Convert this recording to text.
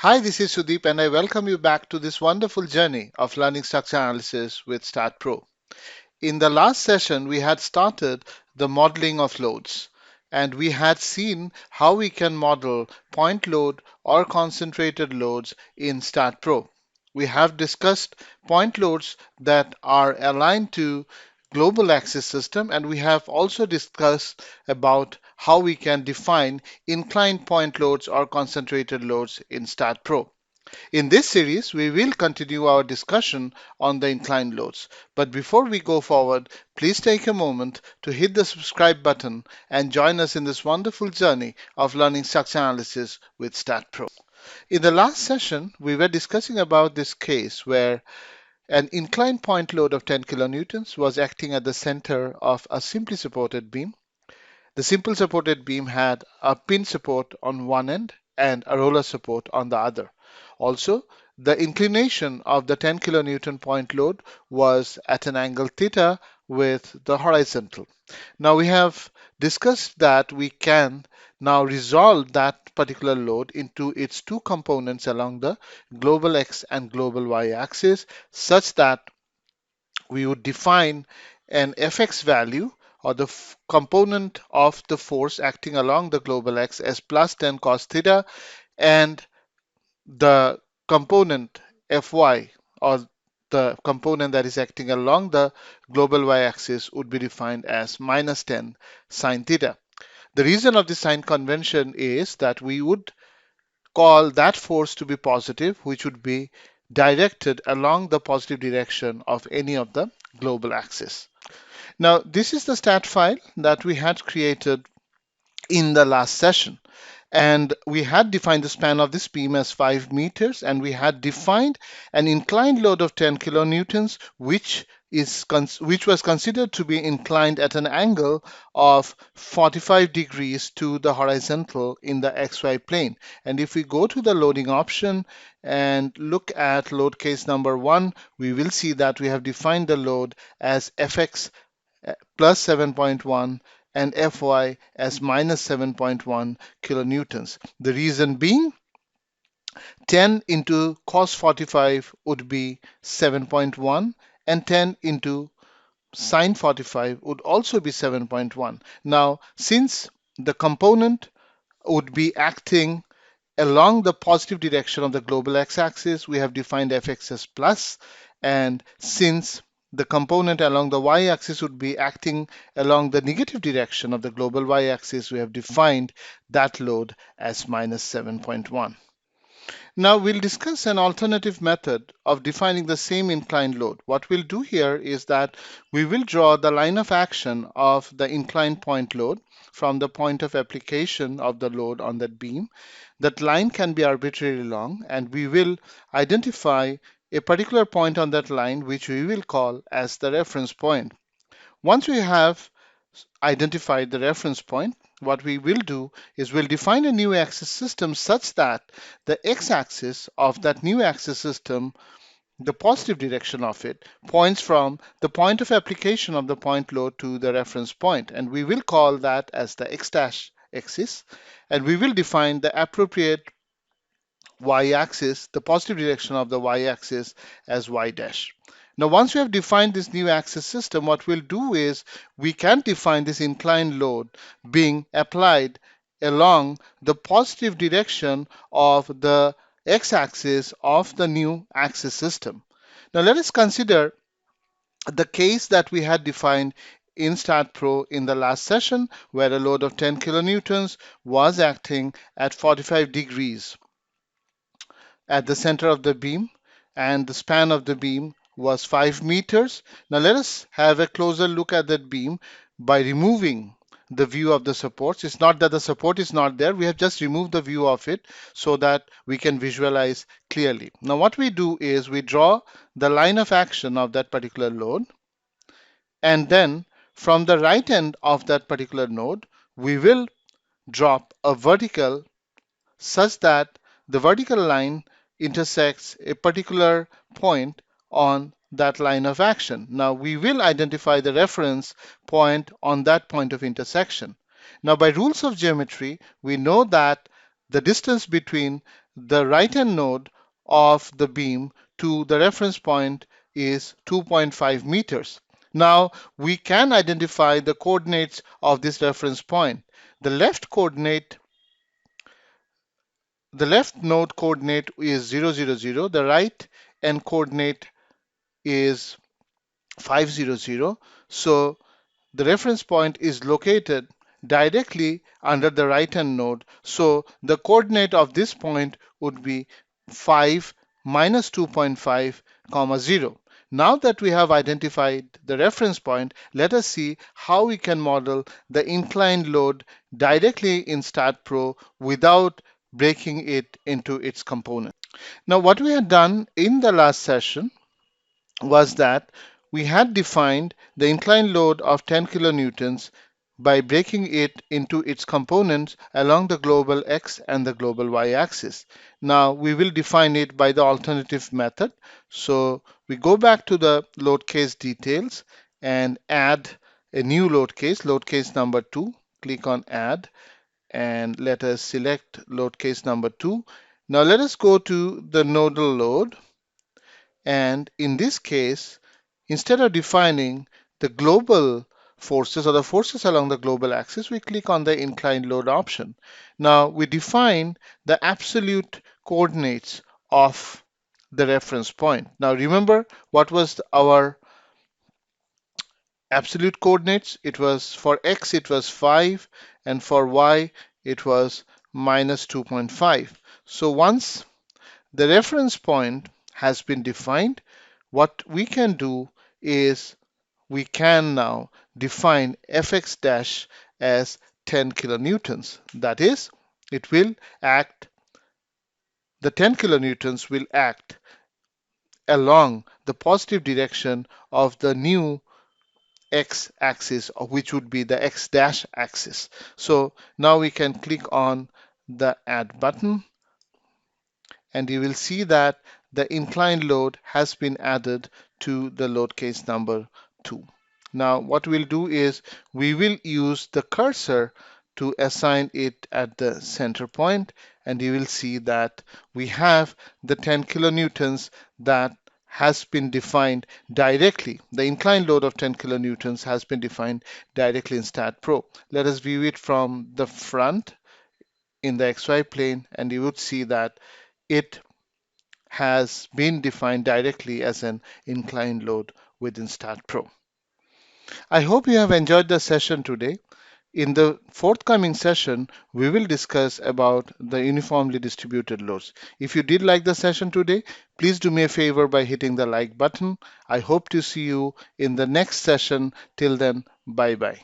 Hi, this is Sudeep, and I welcome you back to this wonderful journey of learning structure analysis with STAAD Pro. In the last session, we had started the modeling of loads, and we had seen how we can model point load or concentrated loads in STAAD Pro. We have discussed point loads that are aligned to global axis system, and we have also discussed about how we can define inclined point loads or concentrated loads in STAAD Pro. In this series, we will continue our discussion on the inclined loads. But before we go forward, please take a moment to hit the subscribe button and join us in this wonderful journey of learning structure analysis with STAAD Pro. In the last session, we were discussing about this case where an inclined point load of 10 kilonewtons was acting at the center of a simply supported beam. The simple supported beam had a pin support on one end and a roller support on the other. Also, the inclination of the 10 kilonewton point load was at an angle theta with the horizontal. Now we have discussed that we can now resolve that particular load into its two components along the global x and global y axis such that we would define an fx value or the component of the force acting along the global x as plus 10 cos theta, and the component fy or the component that is acting along the global y-axis would be defined as minus 10 sine theta. The reason of the sign convention is that we would call that force to be positive, which would be directed along the positive direction of any of the global axis. Now, this is the stat file that we had created in the last session. And we had defined the span of this beam as 5 meters, and we had defined an inclined load of 10 kilonewtons, which was considered to be inclined at an angle of 45 degrees to the horizontal in the xy plane. And if we go to the loading option and look at load case number 1, we will see that we have defined the load as fx plus 7.1 and Fy as minus 7.1 kilonewtons. The reason being 10 into cos 45 would be 7.1 and 10 into sine 45 would also be 7.1. Now, since the component would be acting along the positive direction of the global x-axis, we have defined fx as plus, and since the component along the y-axis would be acting along the negative direction of the global y-axis, we have defined that load as minus 7.1. Now we'll discuss an alternative method of defining the same inclined load. What we'll do here is that we will draw the line of action of the inclined point load from the point of application of the load on that beam. That line can be arbitrarily long, and we will identify a particular point on that line which we will call as the reference point. Once we have identified the reference point, what we will do is we'll define a new axis system such that the x-axis of that new axis system, the positive direction of it, points from the point of application of the point load to the reference point, and we will call that as the x dash axis, and we will define the appropriate y-axis, the positive direction of the y-axis, as y dash. Now, once we have defined this new axis system, what we'll do is we can define this inclined load being applied along the positive direction of the x-axis of the new axis system. Now, let us consider the case that we had defined in STAAD Pro in the last session, where a load of 10 kilonewtons was acting at 45 degrees at the center of the beam, and the span of the beam was 5 meters. Now let us have a closer look at that beam by removing the view of the supports. It's not that the support is not there, we have just removed the view of it so that we can visualize clearly. Now what we do is we draw the line of action of that particular load, and then from the right end of that particular node we will drop a vertical such that the vertical line intersects a particular point on that line of action. Now we will identify the reference point on that point of intersection. Now by rules of geometry, we know that the distance between the right hand node of the beam to the reference point is 2.5 meters. Now we can identify the coordinates of this reference point. The left coordinate, the left node coordinate is 0, 0, 0. The right end coordinate is 500. So the reference point is located directly under the right hand node. So the coordinate of this point would be 5 minus 2.5 comma 0. Now that we have identified the reference point, let us see how we can model the inclined load directly in STAAD Pro without breaking it into its components. Now what we had done in the last session was that we had defined the inclined load of 10 kilonewtons by breaking it into its components along the global x and the global y axis. Now we will define it by the alternative method. So we go back to the load case details and add a new load case number 2. Click on add and let us select load case number 2. Now let us go to the nodal load, and in this case, instead of defining the global forces or the forces along the global axis, we click on the inclined load option. Now we define the absolute coordinates of the reference point. Now remember what was our absolute coordinates? It was for x it was 5 and for y it was minus 2.5. So once the reference point has been defined, what we can do is we can now define fx dash as 10 kilonewtons. That is, it will act, the 10 kilonewtons will act along the positive direction of the new x-axis, which would be the x dash axis. So now we can click on the add button, and you will see that the inclined load has been added to the load case number 2. Now what we'll do is we will use the cursor to assign it at the center point, and you will see that we have the 10 kilonewtons that has been defined directly. The inclined load of 10 kilonewtons has been defined directly in STAAD Pro. Let us view it from the front in the XY plane, and you would see that it has been defined directly as an inclined load within STAAD Pro. I hope you have enjoyed the session today. In the forthcoming session, we will discuss about the uniformly distributed loads. If you did like the session today, please do me a favor by hitting the like button. I hope to see you in the next session. Till then, bye bye.